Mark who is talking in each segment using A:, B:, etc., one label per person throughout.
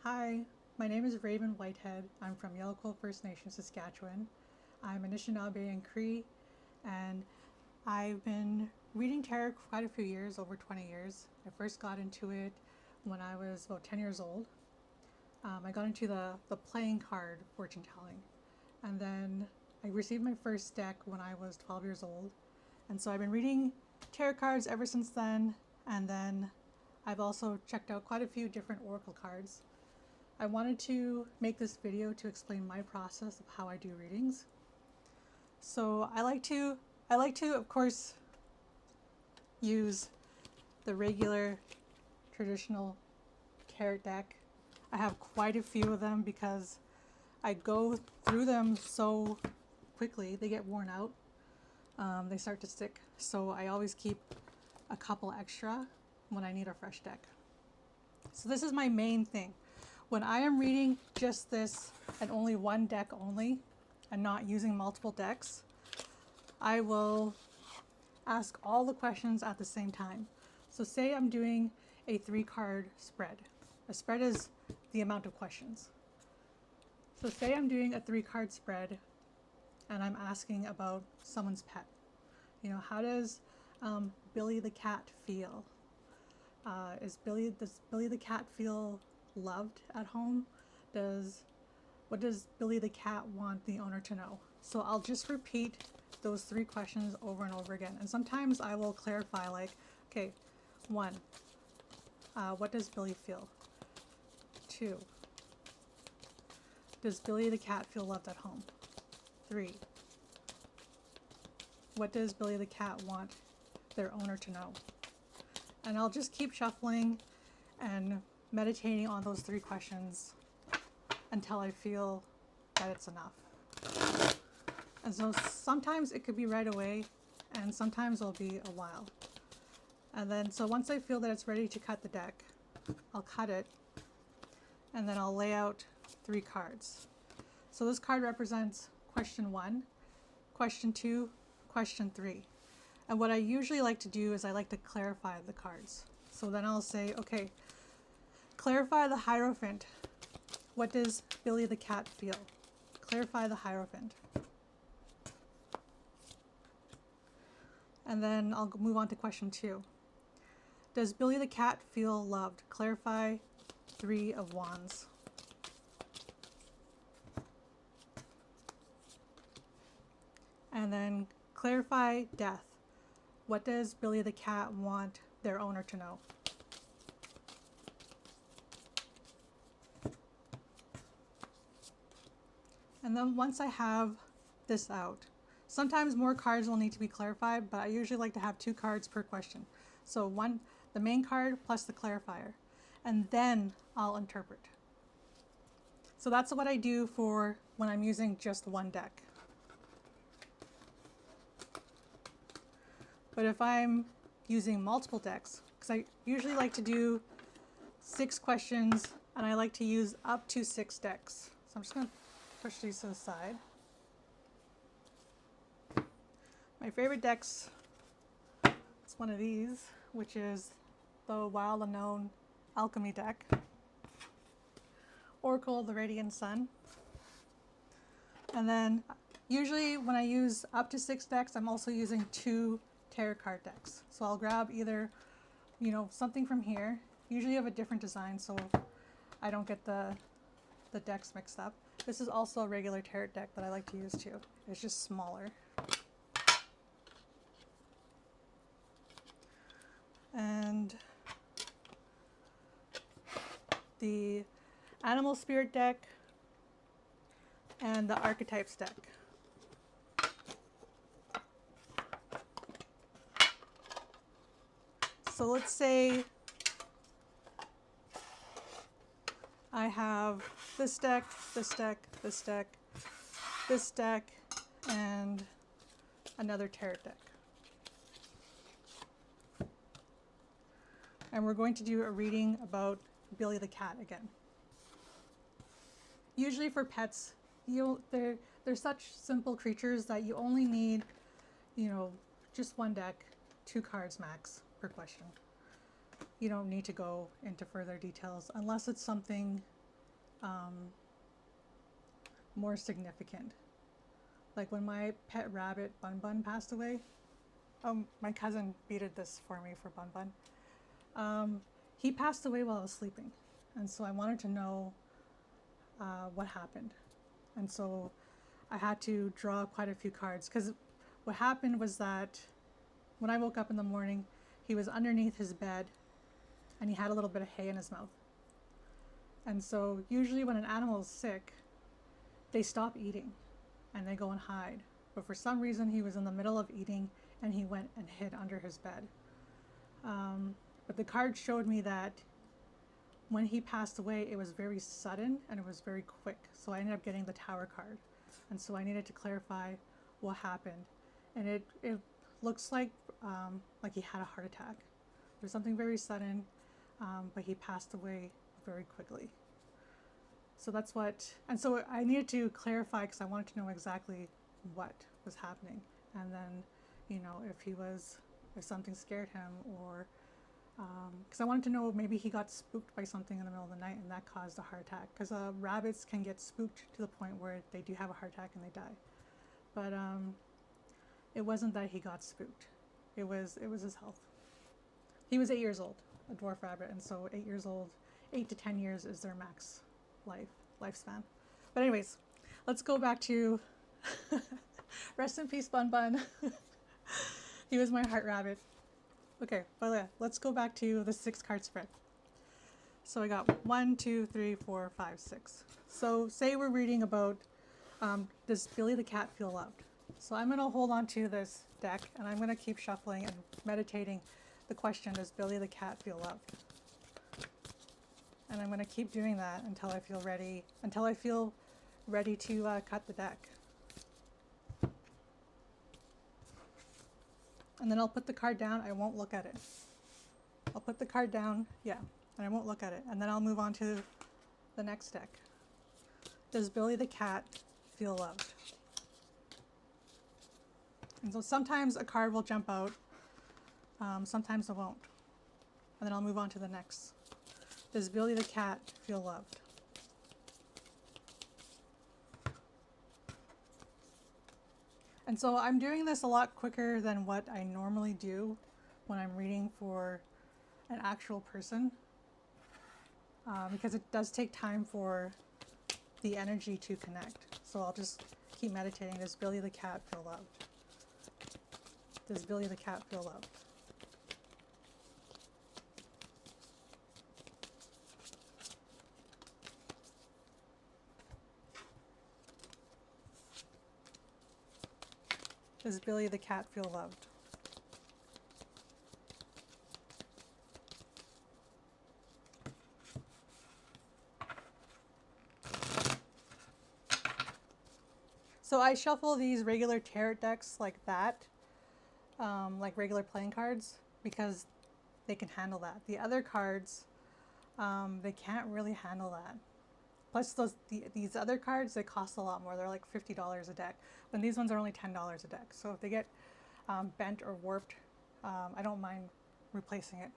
A: Hi, my name is Raven Whitehead. I'm from Yellow Quill First Nation, Saskatchewan. I'm Anishinaabe and Cree, and I've been reading tarot quite a few years, over 20 years. I first got into it when I was about 10 years old. I got into the playing card fortune telling, and then I received my first deck when I was 12 years old. And so I've been reading tarot cards ever since then, and then I've also checked out quite a few different oracle cards. I wanted to make this video to explain my process of how I do readings. So I like to of course use the regular traditional tarot deck. I have quite a few of them because I go through them so quickly, they get worn out. They start to stick. So I always keep a couple extra when I need a fresh deck. So this is my main thing. When I am reading just this and only one deck only and not using multiple decks, I will ask all the questions at the same time. So say I'm doing a 3-card spread. A spread is the amount of questions. So say I'm doing a 3-card spread and I'm asking about someone's pet. You know, how does Billy the cat feel? Does Billy the cat feel loved at home? What does Billy the cat want the owner to know? So I'll just repeat those 3 questions over and over again. And sometimes I will clarify, like, okay, 1, what does Billy feel? 2, does Billy the cat feel loved at home? 3, what does Billy the cat want their owner to know? And I'll just keep shuffling and meditating on those 3 questions until I feel that it's enough. And so sometimes it could be right away, and sometimes it'll be a while. And then, so once I feel that it's ready to cut the deck, I'll cut it, and then I'll lay out 3 cards. So this card represents question 1, question 2, question 3. And what I usually like to do is I like to clarify the cards. So then I'll say, okay, clarify the Hierophant. What does Billy the cat feel? Clarify the Hierophant. And then I'll move on to question 2. Does Billy the cat feel loved? Clarify 3 of Wands. And then clarify death. What does Billy the cat want their owner to know? And then once I have this out, sometimes more cards will need to be clarified, but I usually like to have 2 cards per question. So one, the main card plus the clarifier, and then I'll interpret. So that's what I do for when I'm using just one deck. But if I'm using multiple decks, because I usually like to do 6 questions and I like to use up to 6 decks. So I'm just going to push these to the side. My favorite deck's it's one of these, which is the Wild Unknown Alchemy deck. Oracle, the Radiant Sun. And then usually when I use up to 6 decks, I'm also using 2 tarot card decks. So I'll grab either, something from here, usually of a different design so I don't get the decks mixed up. This is also a regular tarot deck that I like to use too. It's just smaller. And the Animal Spirit deck and the Archetypes deck. So let's say I have this deck, this deck, this deck, this deck, and another tarot deck. And we're going to do a reading about Billy the cat again. Usually for pets, they're such simple creatures that you only need, just one deck, 2 cards max per question. You don't need to go into further details unless it's something more significant. Like when my pet rabbit Bun Bun passed away, my cousin beaded this for me for Bun Bun. He passed away while I was sleeping, and so I wanted to know what happened. And so I had to draw quite a few cards because what happened was that when I woke up in the morning, he was underneath his bed and he had a little bit of hay in his mouth. And so usually when an animal is sick, they stop eating and they go and hide. But for some reason, he was in the middle of eating and he went and hid under his bed. But the card showed me that when he passed away, it was very sudden and it was very quick. So I ended up getting the Tower card. And so I needed to clarify what happened. And it looks like he had a heart attack. It was something very sudden, but he passed away very quickly. So that's what, and so I needed to clarify because I wanted to know exactly what was happening. And then, if something scared him or, because I wanted to know maybe he got spooked by something in the middle of the night and that caused a heart attack. Because rabbits can get spooked to the point where they do have a heart attack and they die. But it wasn't that he got spooked. It was his health. He was 8 years old, a dwarf rabbit, and so 8 years old, 8 to 10 years is their max lifespan. But anyways, let's go back to rest in peace, Bun Bun. He was my heart rabbit. Okay, but yeah, let's go back to the 6-card spread. So I got 1, 2, 3, 4, 5, 6. So say we're reading about does Billy the cat feel loved? So I'm going to hold on to this deck and I'm going to keep shuffling and meditating the question, does Billy the cat feel loved? And I'm going to keep doing that until I feel ready to cut the deck. And then I'll put the card down. I won't look at it. I'll put the card down, and I won't look at it. And then I'll move on to the next deck. Does Billy the cat feel loved? And so sometimes a card will jump out, sometimes it won't. And then I'll move on to the next. Does Billy the cat feel loved? And so I'm doing this a lot quicker than what I normally do when I'm reading for an actual person, because it does take time for the energy to connect. So I'll just keep meditating. Does Billy the cat feel loved? Does Billy the cat feel loved? Does Billy the cat feel loved? So I shuffle these regular tarot decks like that, like regular playing cards, because they can handle that. The other cards, they can't really handle that. Plus these other cards, they cost a lot more. They're like $50 a deck, when these ones are only $10 a deck. So if they get bent or warped, I don't mind replacing it.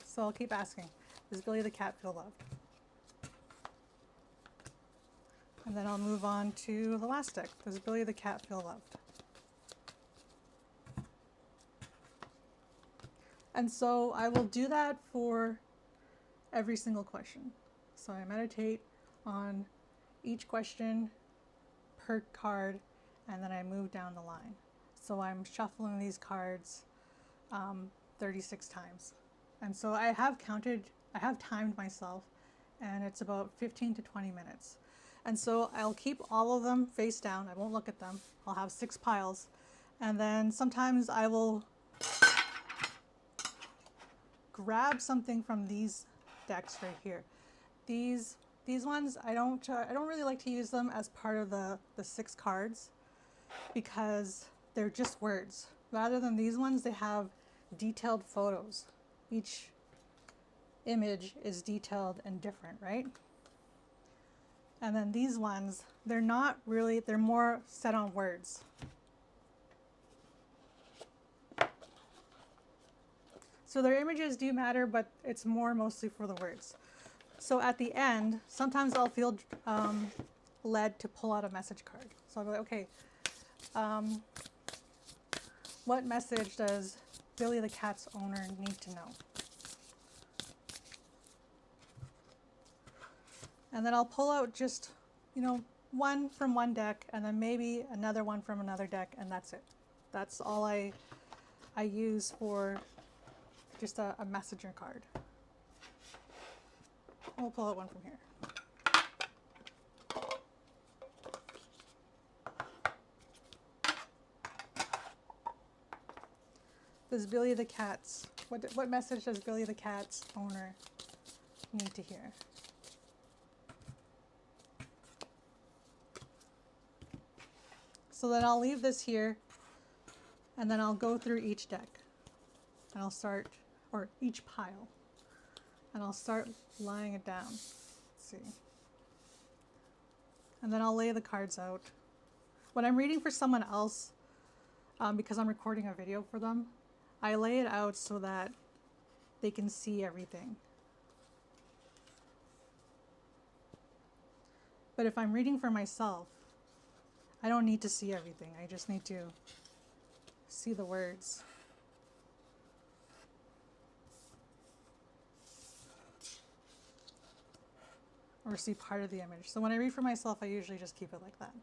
A: So I'll keep asking, does Billy the cat feel loved? And then I'll move on to the last deck. Does Billy the cat feel loved? And so I will do that for every single question. So I meditate on each question per card, and then I move down the line. So I'm shuffling these cards 36 times. And so I have timed myself, and it's about 15 to 20 minutes. And so I'll keep all of them face down. I won't look at them. I'll have 6 piles. And then sometimes I will grab something from these decks right here. These ones, I don't really like to use them as part of the 6 cards because they're just words. Rather than these ones, they have detailed photos. Each image is detailed and different, right? And then these ones, they're not really, they're more set on words. So their images do matter, but it's mostly for the words. So at the end, sometimes I'll feel led to pull out a message card. So I'll be like, okay, what message does Billy the cat's owner need to know? And then I'll pull out just, one from one deck, and then maybe another one from another deck, and that's it. That's all I use for just a messenger card. We'll pull out one from here. Does Billy the cat's, what message does Billy the cat's owner need to hear? So then I'll leave this here, and then I'll go through each deck. And I'll start, or each pile, and I'll start laying it down. Let's see. And then I'll lay the cards out. When I'm reading for someone else, because I'm recording a video for them, I lay it out so that they can see everything. But if I'm reading for myself, I don't need to see everything. I just need to see the words. Or see part of the image. So when I read for myself, I usually just keep it like that.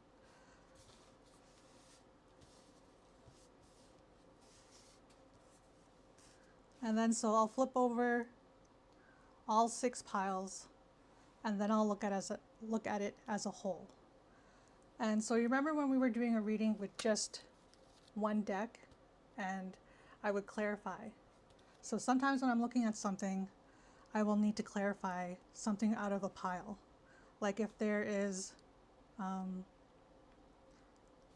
A: And then so I'll flip over all 6 piles, and then I'll look at it as a whole. And so you remember when we were doing a reading with just one deck, and I would clarify. So sometimes when I'm looking at something, I will need to clarify something out of a pile. Like if there is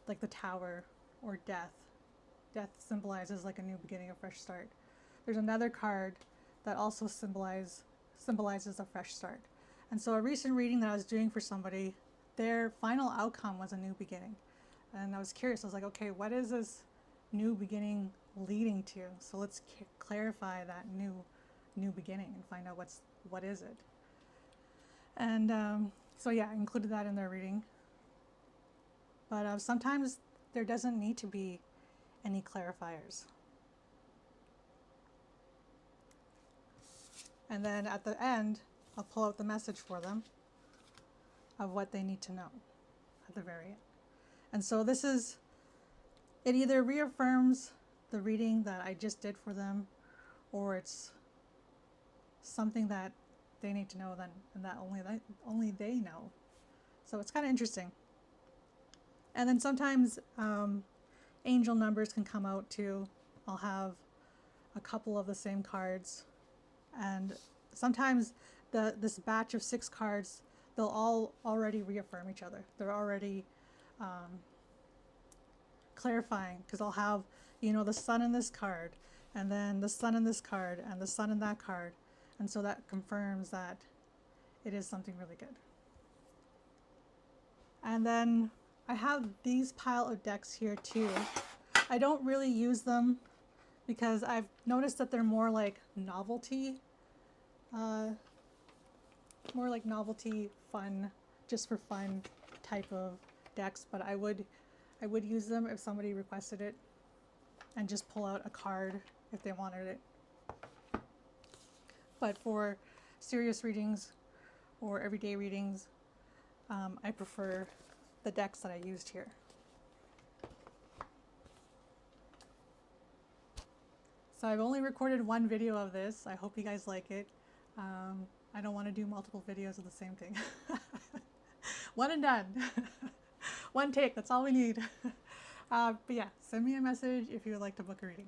A: like the tower or death. Death symbolizes like a new beginning, a fresh start. There's another card that also symbolizes a fresh start. And so a recent reading that I was doing for somebody, their final outcome was a new beginning. And I was curious, I was like, okay, what is this new beginning leading to? So let's clarify that new beginning and find out what is it. And so yeah, I included that in their reading. But sometimes there doesn't need to be any clarifiers. And then at the end, I'll pull out the message for them of what they need to know at the very end. And so it either reaffirms the reading that I just did for them, or it's something that they need to know then, and that only they know. So it's kind of interesting. And then sometimes angel numbers can come out too. I'll have a couple of the same cards, and sometimes this batch of 6 cards, they'll all already reaffirm each other. They're already clarifying, because I'll have the sun in this card, and then the sun in this card, and the sun in that card, and so that confirms that it is something really good. And then I have these pile of decks here too. I don't really use them because I've noticed that they're more like novelty fun, just for fun type of decks, but I would use them if somebody requested it, and just pull out a card if they wanted it. But for serious readings or everyday readings, I prefer the decks that I used here. So I've only recorded one video of this. I hope you guys like it. I don't want to do multiple videos of the same thing. One and done. One take, that's all we need. But yeah, send me a message if you would like to book a reading.